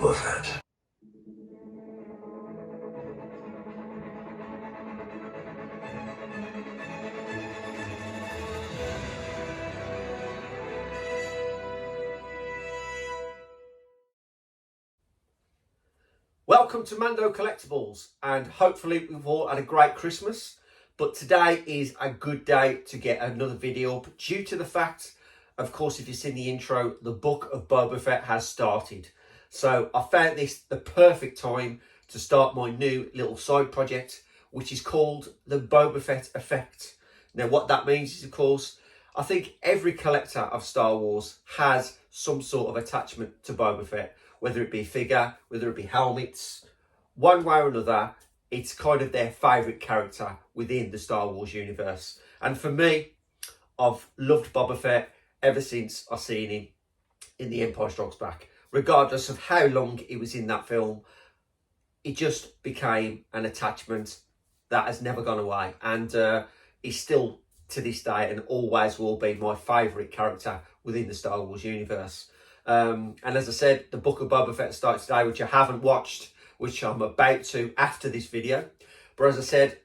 BobaFett. Welcome to MANDO Collectables, and hopefully we've all had a great Christmas. But today is a good day to get another video up due to the fact, of course, if you've seen the intro, the book of Boba Fett has started. So I found this the perfect time to start my new little side project, which is called the BobaFett Effect. Now what that means is, of course, I think every collector of Star Wars has some sort of attachment to Boba Fett, whether it be figure, whether it be helmets, one way or another, it's kind of their favourite character within the Star Wars universe. And for me, I've loved Boba Fett ever since I seen him in The Empire Strikes Back. Regardless of how long he was in that film, it just became an attachment that has never gone away. And he's still, to this day, and always will be, my favourite character within the Star Wars universe. And as I said, the book of Boba Fett starts today, which I haven't watched, which I'm about to after this video. But as I said,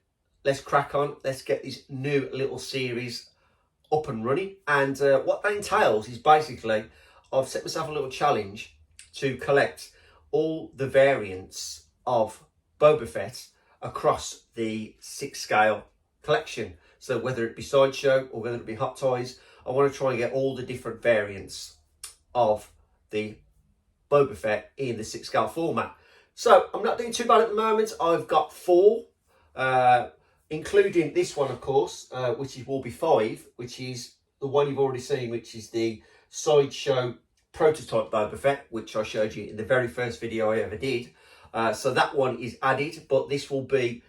let's crack on. Let's get this new little series up and running. And what that entails is basically, I've set myself a little challenge to collect all the variants of Boba Fett across the 6-scale collection. So whether it be Sideshow or whether it be Hot Toys, I want to try and get all the different variants of the Boba Fett in the 6-scale format. So I'm not doing too bad at the moment. I've got 4, including this one, of course, which will be 5, which is the one you've already seen, which is the Sideshow prototype Boba Fett, which I showed you in the very first video I ever did. So that one is added, but this will be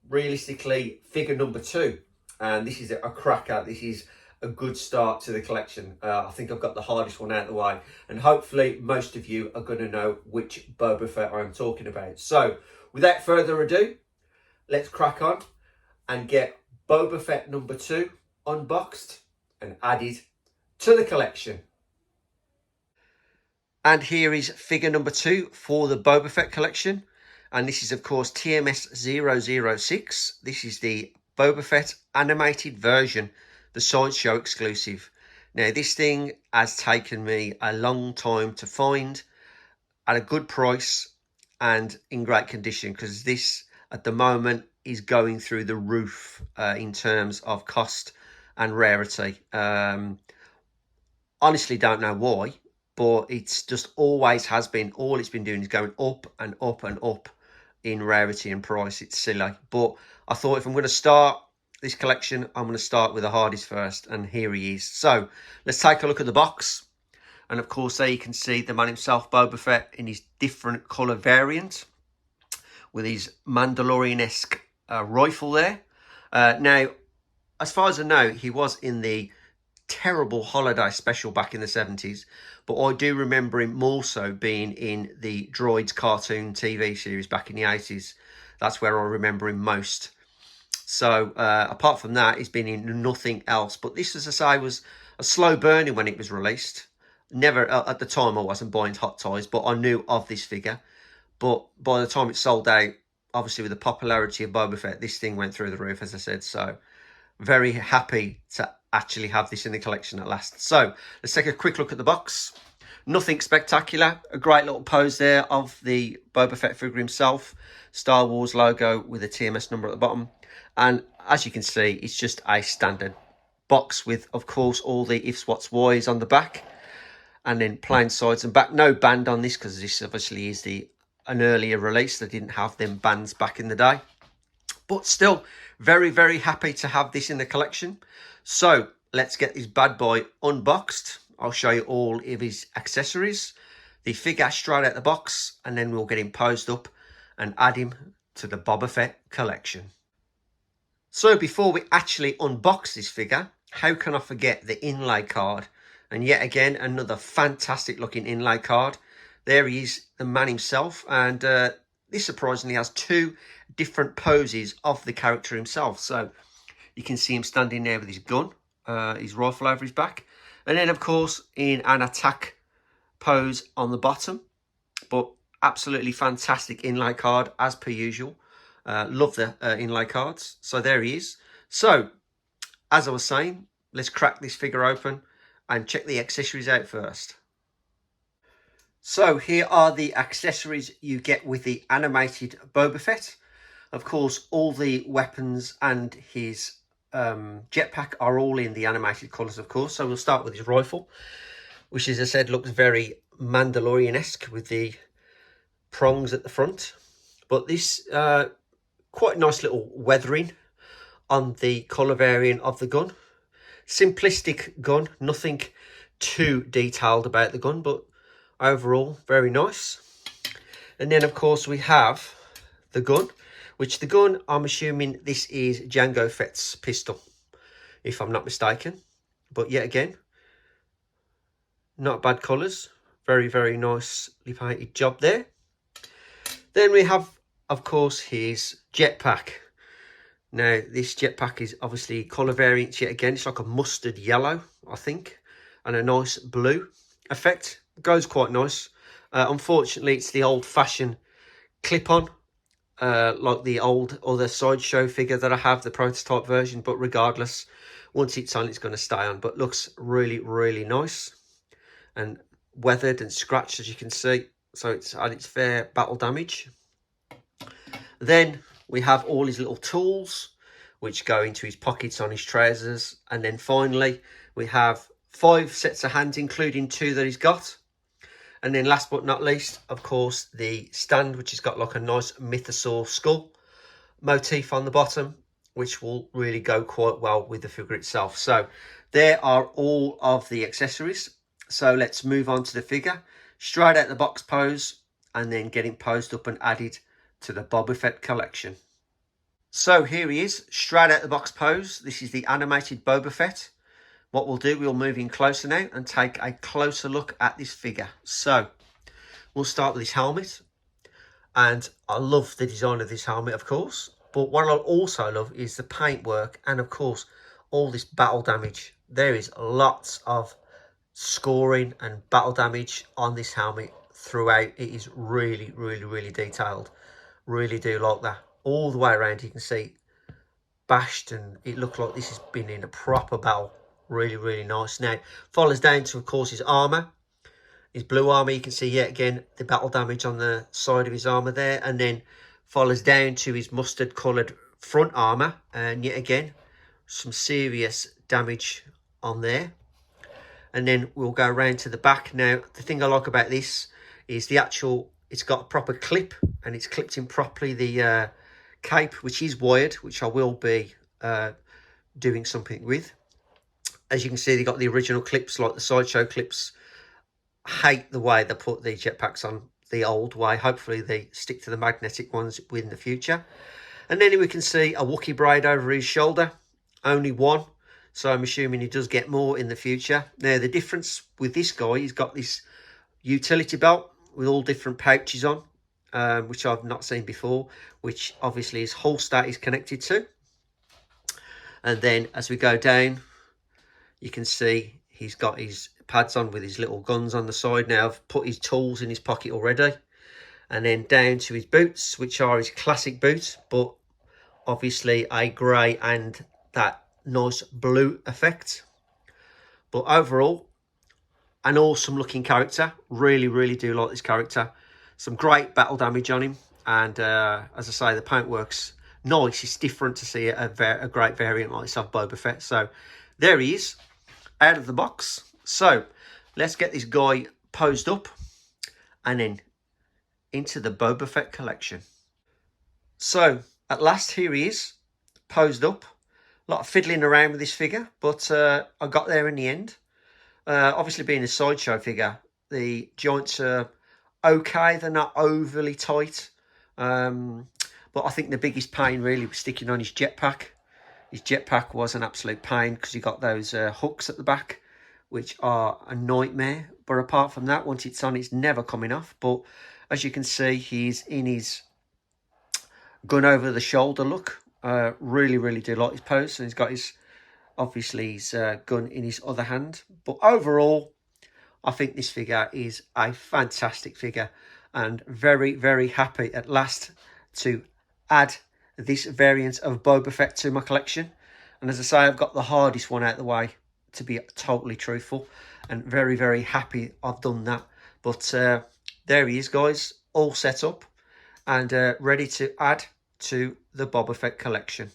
realistically figure number 2. And this is a cracker. This is a good start to the collection. I think I've got the hardest one out of the way, and hopefully most of you are going to know which Boba Fett I'm talking about. So without further ado, let's crack on and get Boba Fett number 2 unboxed and added to the collection. And here is figure number 2 for the Boba Fett collection, and this is of course TMS 006. This is the Boba Fett animated version, the Sideshow exclusive. Now this thing has taken me a long time to find at a good price and in great condition, because this at the moment is going through the roof in terms of cost and rarity. Honestly don't know why, but it's just always has been. All it's been doing is going up and up and up in rarity and price. It's silly, but I thought if I'm going to start this collection, I'm going to start with the hardest first, and here he is. So let's take a look at the box, and of course there you can see the man himself, Boba Fett, in his different colour variant with his Mandalorian-esque rifle there. Now, as far as I know, he was in the terrible holiday special back in the 70s, but I do remember him more so being in the Droids cartoon TV series back in the 80s. That's where I remember him most. So apart from that, he's been in nothing else. But this, as I say, was a slow burning when it was released. Never, at the time, I wasn't buying Hot Toys, but I knew of this figure. But by the time it sold out, obviously with the popularity of Boba Fett, this thing went through the roof, as I said. So very happy to actually have this in the collection at last. So let's take a quick look at the box. Nothing spectacular. A great little pose there of the Boba Fett figure himself. Star Wars logo with a TMS number at the bottom. And as you can see, it's just a standard box with, of course, all the ifs, whats, whys on the back. And then plain sides and back. No band on this, because this obviously is an earlier release. They didn't have them bands back in the day. But still, very, very happy to have this in the collection. So let's get this bad boy unboxed. I'll show you all of his accessories, the figure straight out the box, and then we'll get him posed up and add him to the Boba Fett collection. So before we actually unbox this figure, how can I forget the inlay card? And yet again, another fantastic looking inlay card. There he is, the man himself. And this surprisingly has 2 different poses of the character himself. So you can see him standing there with his gun, his rifle over his back. And then, of course, in an attack pose on the bottom. But absolutely fantastic inlay card as per usual. Love the inlay cards. So there he is. So as I was saying, let's crack this figure open and check the accessories out first. So here are the accessories you get with the animated Boba Fett. Of course, all the weapons and his jetpack are all in the animated colours, of course. So we'll start with his rifle, which, as I said, looks very Mandalorian-esque with the prongs at the front. But this quite nice little weathering on the colour variant of the gun. Simplistic gun, nothing too detailed about the gun, but overall very nice. And then of course we have the gun, which the gun, I'm assuming this is Jango Fett's pistol, if I'm not mistaken. But yet again, not bad colours, very, very nicely painted job there. Then we have, of course, his jetpack. Now, this jetpack is obviously colour variant yet again. It's like a mustard yellow, I think, and a nice blue effect. Goes quite nice. Unfortunately, it's the old-fashioned clip-on, like the old other sideshow figure that I have, the prototype version. But regardless, once it's on, it's going to stay on. But looks really, really nice and weathered and scratched, as you can see. So it's had its fair battle damage. Then we have all his little tools, which go into his pockets on his trousers. And then finally, we have 5 sets of hands, including 2 that he's got. And then last but not least, of course, the stand, which has got like a nice mythosaur skull motif on the bottom, which will really go quite well with the figure itself. So there are all of the accessories. So let's move on to the figure. Straight out the box pose, and then getting posed up and added to the Boba Fett collection. So here he is, straight out the box pose. This is the animated Boba Fett. What we'll do, we'll move in closer now and take a closer look at this figure. So we'll start with his helmet. And I love the design of this helmet, of course. But what I also love is the paintwork and, of course, all this battle damage. There is lots of scoring and battle damage on this helmet throughout. It is really, really, really detailed. Really do like that. All the way around, you can see bashed, and it looked like this has been in a proper battle. Really, really nice. Now, follows down to, of course, his armour. His blue armour, you can see yet again the battle damage on the side of his armour there. And then follows down to his mustard coloured front armour. And yet again, some serious damage on there. And then we'll go around to the back. Now, the thing I like about this is the actual, it's got a proper clip, and it's clipped in properly. The cape, which is wired, which I will be doing something with. As you can see, they got the original clips, like the sideshow clips. Hate the way they put the jetpacks on the old way. Hopefully they stick to the magnetic ones in the future. And then we can see a Wookiee braid over his shoulder. Only one, so I'm assuming he does get more in the future. Now, the difference with this guy, he's got this utility belt with all different pouches on, which I've not seen before, which obviously his holster is connected to. And then as we go down, you can see he's got his pads on with his little guns on the side. Now, I've put his tools in his pocket already. And then down to his boots, which are his classic boots, but obviously a grey and that nice blue effect. But overall, an awesome looking character. Really, really do like this character. Some great battle damage on him. And as I say, the paintwork's nice. It's different to see a great variant like this of Boba Fett. So there he is, out of the box. So let's get this guy posed up and then into the Boba Fett collection. So at last, here he is, posed up. A lot of fiddling around with this figure, but I got there in the end. Obviously, being a sideshow figure, the joints are okay. They're not overly tight. But I think the biggest pain really was sticking on his jetpack. His jetpack was an absolute pain because you got those hooks at the back, which are a nightmare. But apart from that, once it's on, it's never coming off. But as you can see, he's in his gun over the shoulder look. Really, really do like his pose. And he's got his, obviously, his gun in his other hand. But overall, I think this figure is a fantastic figure. and very, very happy at last to add this variant of Boba Fett to my collection. And as I say, I've got the hardest one out of the way, to be totally truthful, and very, very happy I've done that. But there he is, guys, all set up and ready to add to the Boba Fett collection.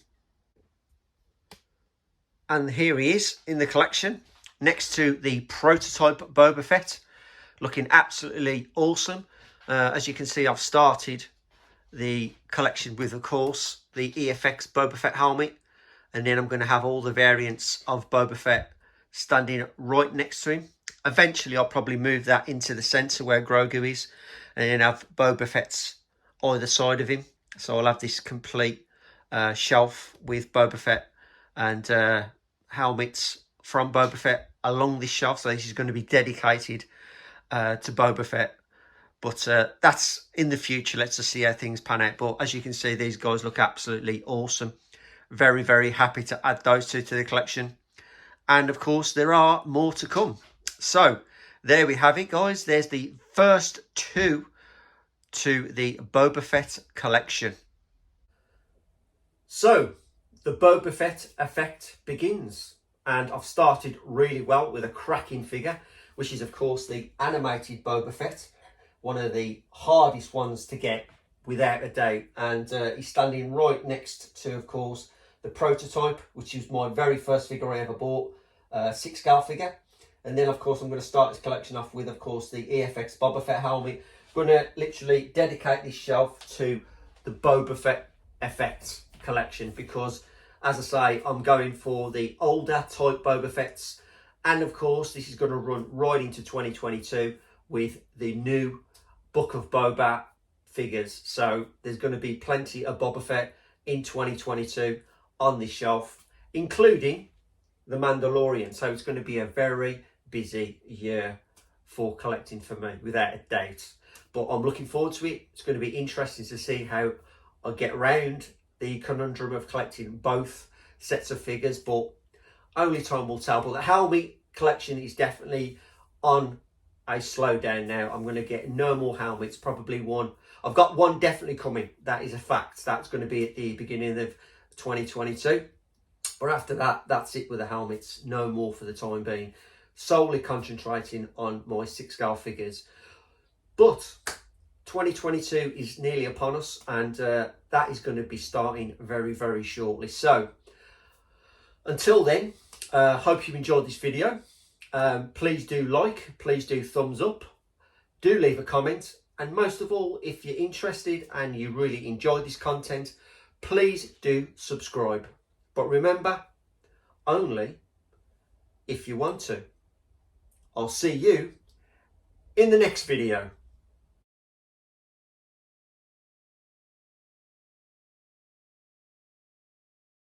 And here he is in the collection next to the prototype Boba Fett, looking absolutely awesome. As you can see, I've started the collection with, of course, the EFX Boba Fett helmet, and then I'm going to have all the variants of Boba Fett standing right next to him. Eventually I'll probably move that into the centre where Grogu is, and then have Boba Fett's either side of him. So I'll have this complete shelf with Boba Fett and helmets from Boba Fett along this shelf. So this is going to be dedicated to Boba Fett. But that's in the future. Let's just see how things pan out. But as you can see, these guys look absolutely awesome. Very, very happy to add those two to the collection. And of course, there are more to come. So there we have it, guys. There's the first two to the Boba Fett collection. So the Boba Fett effect begins. And I've started really well with a cracking figure, which is, of course, the animated Boba Fett. One of the hardest ones to get, without a doubt. And he's standing right next to, of course, the prototype, which is my very first figure I ever bought, 6-scale figure. And then, of course, I'm going to start this collection off with, of course, the EFX Boba Fett helmet. I'm going to literally dedicate this shelf to the Boba Fett Effect collection because, as I say, I'm going for the older type Boba Fetts. And, of course, this is going to run right into 2022 with the new Book of Boba figures. So there's going to be plenty of Boba Fett in 2022 on this shelf, including the Mandalorian. So it's going to be a very busy year for collecting for me, without a doubt. But I'm looking forward to it. It's going to be interesting to see how I get around the conundrum of collecting both sets of figures, but only time will tell. But the helmet collection is definitely on a slowdown now. I'm going to get no more helmets, probably one. I've got one definitely coming. That is a fact. That's going to be at the beginning of 2022. But after that, that's it with the helmets. No more for the time being. Solely concentrating on my 6-scale figures. But 2022 is nearly upon us, and that is going to be starting very, very shortly. So until then, hope you enjoyed this video. Please do like, please do thumbs up, do leave a comment, and most of all, if you're interested and you really enjoy this content, please do subscribe. But remember, only if you want to. I'll see you in the next video.